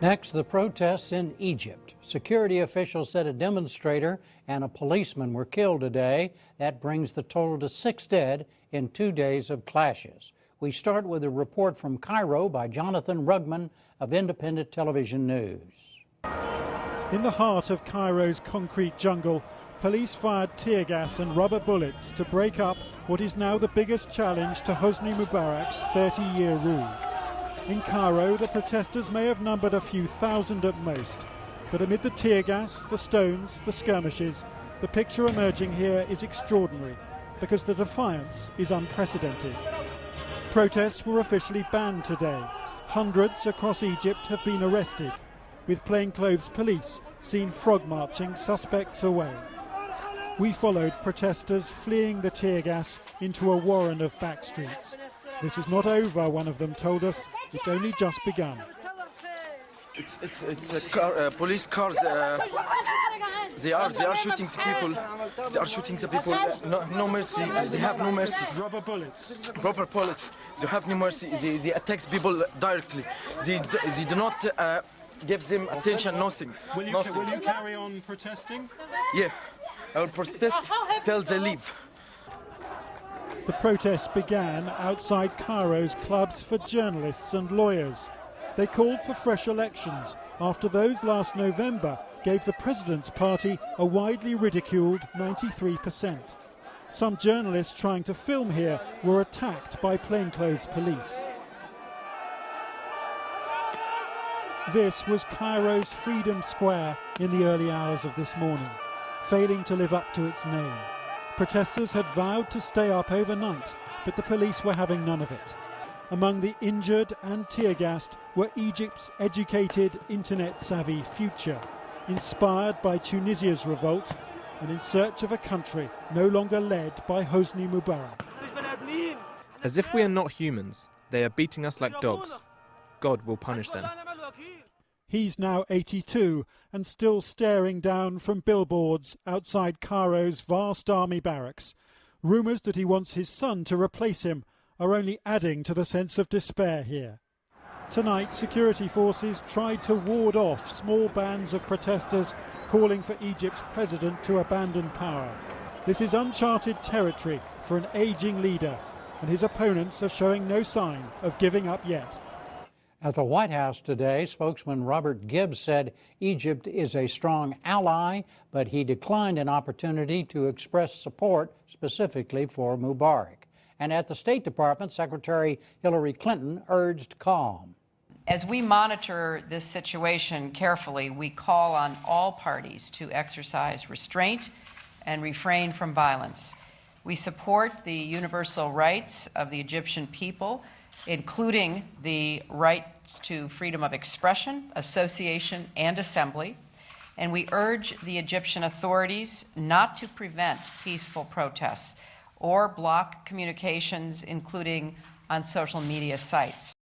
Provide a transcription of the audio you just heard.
Next, the protests in Egypt. Security officials said a demonstrator and a policeman were killed today. That brings the total to 6 dead in 2 days of clashes. We start with a report from Cairo by Jonathan Rugman of Independent Television News. In the heart of Cairo's concrete jungle, police fired tear gas and rubber bullets to break up what is now the biggest challenge to Hosni Mubarak's 30-year rule. In Cairo, the protesters may have numbered a few thousand at most, but amid the tear gas, the stones, the skirmishes, the picture emerging here is extraordinary because the defiance is unprecedented. Protests were officially banned today. Hundreds across Egypt have been arrested, with plainclothes police seen frog-marching suspects away. We followed protesters fleeing the tear gas into a warren of back streets. This is not over, one of them told us. It's only just begun. Police cars. They are shooting the people. They are shooting the people. No mercy. They have no mercy. Rubber bullets. Rubber bullets. They have no mercy. They attack people directly. They do not give them attention. Nothing. Will you carry on protesting? Yeah, I will protest till they leave. The protests began outside Cairo's clubs for journalists and lawyers. They called for fresh elections after those last November gave the president's party a widely ridiculed 93%. Some journalists trying to film here were attacked by plainclothes police. This was Cairo's Freedom Square in the early hours of this morning, failing to live up to its name. Protesters had vowed to stay up overnight, but the police were having none of it. Among the injured and tear-gassed were Egypt's educated, internet-savvy future, inspired by Tunisia's revolt and in search of a country no longer led by Hosni Mubarak. As if we are not humans, they are beating us like dogs. God will punish them. He's now 82 and still staring down from billboards outside Cairo's vast army barracks. Rumours that he wants his son to replace him are only adding to the sense of despair here. Tonight, security forces tried to ward off small bands of protesters calling for Egypt's president to abandon power. This is uncharted territory for an ageing leader, and his opponents are showing no sign of giving up yet. At the White House today, spokesman Robert Gibbs said Egypt is a strong ally, but he declined an opportunity to express support specifically for Mubarak. And at the State Department, Secretary Hillary Clinton urged calm. As we monitor this situation carefully, we call on all parties to exercise restraint and refrain from violence. We support the universal rights of the Egyptian people, including the rights to freedom of expression, association, and assembly. And we urge the Egyptian authorities not to prevent peaceful protests or block communications, including on social media sites.